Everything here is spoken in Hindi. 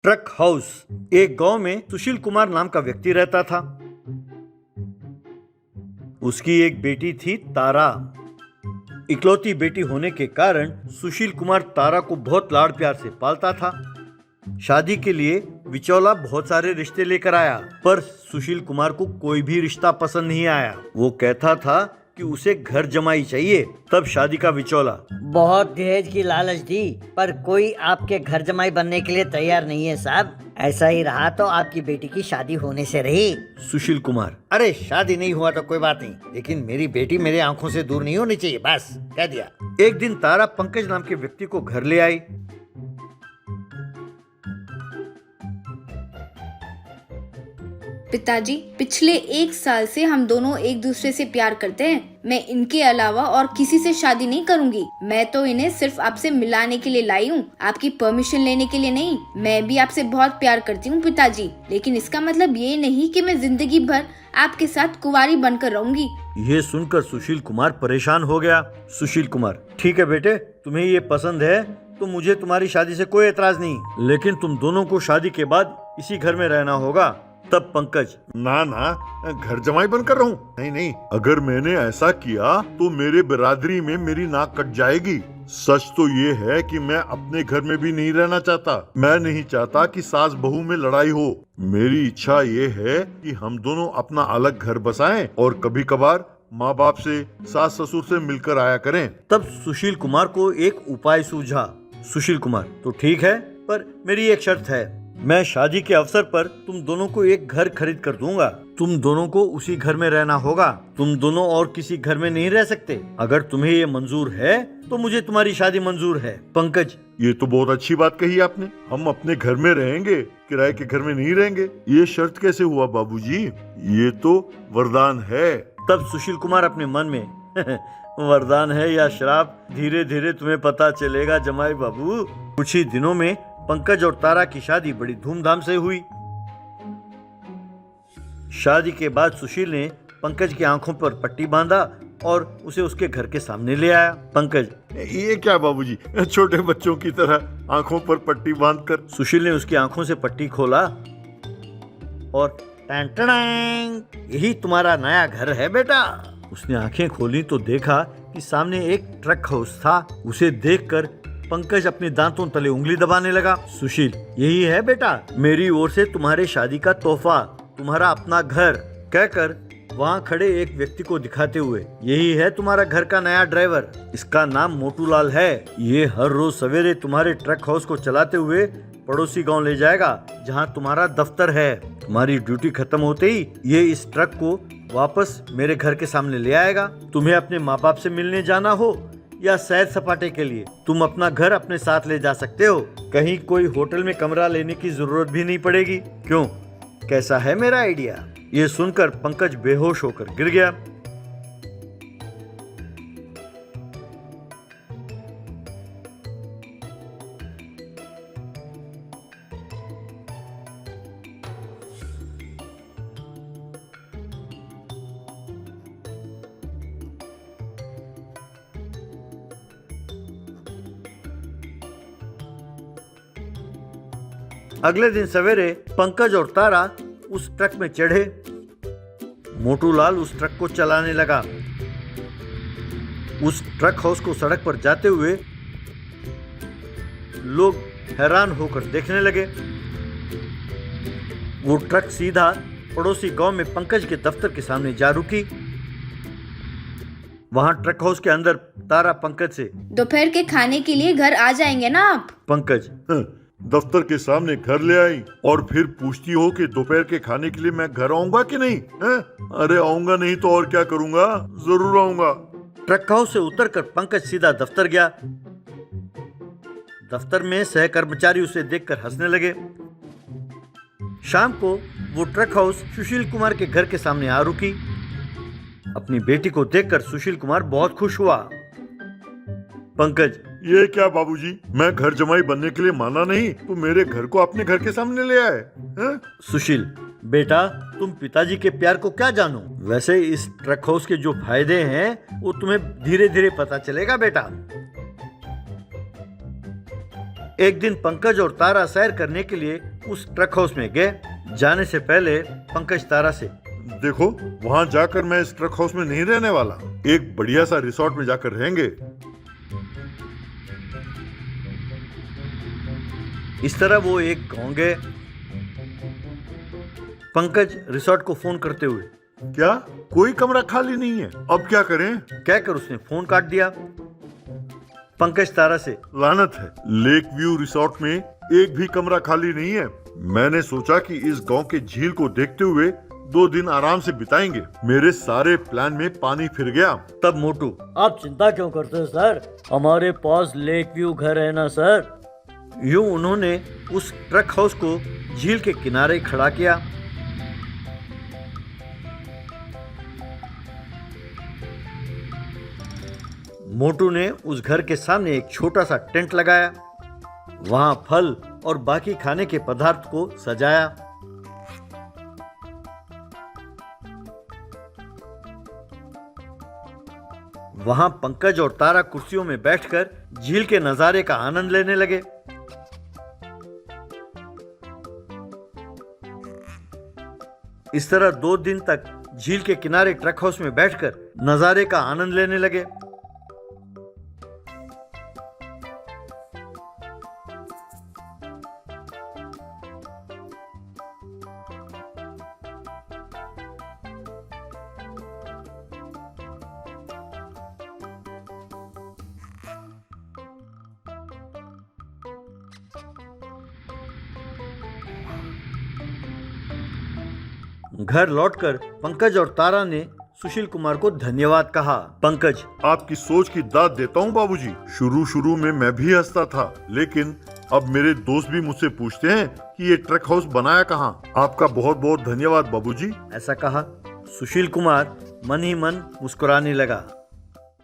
Truck house. एक गांव में सुशील कुमार नाम का व्यक्ति रहता था। उसकी एक बेटी थी तारा। इकलौती बेटी होने के कारण सुशील कुमार तारा को बहुत लाड़ प्यार से पालता था। शादी के लिए विचौला बहुत सारे रिश्ते लेकर आया, पर सुशील कुमार को कोई भी रिश्ता पसंद नहीं आया। वो कहता था कि उसे घर जमाई चाहिए। तब शादी का विचौला बहुत दहेज की लालच दी, पर कोई आपके घर जमाई बनने के लिए तैयार नहीं है साहब। ऐसा ही रहा तो आपकी बेटी की शादी होने से रही। सुशील कुमार, अरे शादी नहीं हुआ तो कोई बात नहीं, लेकिन मेरी बेटी मेरे आंखों से दूर नहीं होनी चाहिए, बस कह दिया। एक दिन तारा पंकज नाम के व्यक्ति को घर ले आई। पिताजी, पिछले 1 साल से हम दोनों एक दूसरे से प्यार करते हैं। मैं इनके अलावा और किसी से शादी नहीं करूंगी। मैं तो इन्हें सिर्फ आपसे मिलाने के लिए लाई हूँ, आपकी परमिशन लेने के लिए नहीं। मैं भी आपसे बहुत प्यार करती हूँ पिताजी, लेकिन इसका मतलब ये नहीं कि मैं जिंदगी भर आपके साथ कुंवारी बनकर रहूंगी। ये सुनकर सुशील कुमार परेशान हो गया। सुशील कुमार, ठीक है बेटे, तुम्हें ये पसंद है तो मुझे तुम्हारी शादी से कोई एतराज नहीं, लेकिन तुम दोनों को शादी के बाद इसी घर में रहना होगा। तब पंकज, ना ना, घर जमाई बनकर रहूं? नहीं नहीं, अगर मैंने ऐसा किया तो मेरे बिरादरी में मेरी नाक कट जाएगी। सच तो ये है कि मैं अपने घर में भी नहीं रहना चाहता। मैं नहीं चाहता कि सास बहू में लड़ाई हो। मेरी इच्छा ये है कि हम दोनों अपना अलग घर बसाएं और कभी कभार माँ बाप से, सास ससुर से मिलकर आया करें। तब सुशील कुमार को एक उपाय सूझा। सुशील कुमार, तो ठीक है, पर मेरी एक शर्त है। मैं शादी के अवसर पर तुम दोनों को एक घर खरीद कर दूंगा। तुम दोनों को उसी घर में रहना होगा। तुम दोनों और किसी घर में नहीं रह सकते। अगर तुम्हें ये मंजूर है तो मुझे तुम्हारी शादी मंजूर है। पंकज, ये तो बहुत अच्छी बात कही आपने। हम अपने घर में रहेंगे, किराए के घर में नहीं रहेंगे। ये शर्त कैसे हुआ बाबूजी? ये तो वरदान है। तब सुशील कुमार अपने मन में वरदान है या श्राप, धीरे धीरे तुम्हें पता चलेगा जमाई बाबू। कुछ ही दिनों में पंकज और तारा की शादी बड़ी धूमधाम से हुई। शादी के बाद सुशील ने पंकज की आंखों पर पट्टी बांधा और उसे उसके घर के सामने ले आया। पंकज, ये क्या बाबूजी, छोटे बच्चों की तरह आंखों पर पट्टी बांधकर? सुशील ने उसकी आंखों से पट्टी खोला और टैं टड़ैं, यही तुम्हारा नया घर है बेटा। उसने आंखें खोली तो देखा कि सामने एक ट्रक हाउस था। उसे देखकर पंकज अपने दांतों तले उंगली दबाने लगा। सुशील, यही है बेटा मेरी ओर से तुम्हारे शादी का तोहफा, तुम्हारा अपना घर, कहकर वहाँ खड़े एक व्यक्ति को दिखाते हुए, यही है तुम्हारा घर का नया ड्राइवर। इसका नाम मोटूलाल है। ये हर रोज सवेरे तुम्हारे ट्रक हाउस को चलाते हुए पड़ोसी गांव ले जाएगा जहां तुम्हारा दफ्तर है। तुम्हारी ड्यूटी खत्म होते ही ये इस ट्रक को वापस मेरे घर के सामने ले आएगा। तुम्हें अपने माँ बाप से मिलने जाना हो या सैर सपाटे के लिए, तुम अपना घर अपने साथ ले जा सकते हो। कहीं कोई होटल में कमरा लेने की जरूरत भी नहीं पड़ेगी। क्यों, कैसा है मेरा आइडिया? ये सुनकर पंकज बेहोश होकर गिर गया। अगले दिन सवेरे पंकज और तारा उस ट्रक में चढ़े। मोटूलाल उस ट्रक को चलाने लगा। उस ट्रक हाउस को सड़क पर जाते हुए लोग हैरान होकर देखने लगे। वो ट्रक सीधा पड़ोसी गांव में पंकज के दफ्तर के सामने जा रुकी। वहां ट्रक हाउस के अंदर तारा पंकज से, दोपहर के खाने के लिए घर आ जाएंगे ना आप? पंकज, दफ्तर के सामने घर ले आई और फिर पूछती हो कि दोपहर के खाने के लिए मैं घर आऊंगा कि नहीं है? अरे आऊंगा नहीं तो और क्या करूंगा, जरूर आऊंगा। ट्रक हाउस से उतरकर पंकज सीधा दफ्तर गया। दफ्तर में सहकर्मचारी उसे देखकर हंसने लगे। शाम को वो ट्रक हाउस सुशील कुमार के घर के सामने आ रुकी। अपनी बेटी को देखकर सुशील कुमार बहुत खुश हुआ। पंकज, ये क्या बाबूजी, मैं घर जमाई बनने के लिए माना नहीं तो मेरे घर को अपने घर के सामने ले आए हैं? सुशील बेटा, तुम पिताजी के प्यार को क्या जानो। वैसे इस ट्रक हाउस के जो फायदे हैं वो तुम्हें धीरे धीरे पता चलेगा बेटा। एक दिन पंकज और तारा सैर करने के लिए उस ट्रक हाउस में गए। जाने से पहले पंकज तारा से, देखो, वहाँ जाकर मैं इस ट्रक हाउस में नहीं रहने वाला। एक बढ़िया सा रिसोर्ट में जाकर रहेंगे। इस तरह वो एक गांव गए। पंकज रिसोर्ट को फोन करते हुए, क्या कोई कमरा खाली नहीं है? अब क्या करें? कहकर उसने फोन काट दिया। पंकज तारा से, लानत है, लेक व्यू रिसोर्ट में एक भी कमरा खाली नहीं है। मैंने सोचा कि इस गांव के झील को देखते हुए 2 दिन आराम से बिताएंगे। मेरे सारे प्लान में पानी फिर गया। तब मोटू, आप चिंता क्यों करते हैं सर, हमारे पास लेक व्यू घर है ना सर। यूं उन्होंने उस ट्रक हाउस को झील के किनारे खड़ा किया। मोटू ने उस घर के सामने एक छोटा सा टेंट लगाया। वहां फल और बाकी खाने के पदार्थ को सजाया। वहां पंकज और तारा कुर्सियों में बैठकर झील के नजारे का आनंद लेने लगे। इस तरह 2 दिन तक झील के किनारे ट्रक हाउस में बैठकर नजारे का आनंद लेने लगे। घर लौटकर पंकज और तारा ने सुशील कुमार को धन्यवाद कहा। पंकज, आपकी सोच की दाद देता हूँ बाबूजी। शुरू में मैं भी हंसता था, लेकिन अब मेरे दोस्त भी मुझसे पूछते हैं कि ये ट्रक हाउस बनाया कहाँ। आपका बहुत बहुत धन्यवाद बाबूजी। ऐसा कहा। सुशील कुमार मन ही मन मुस्कुराने लगा।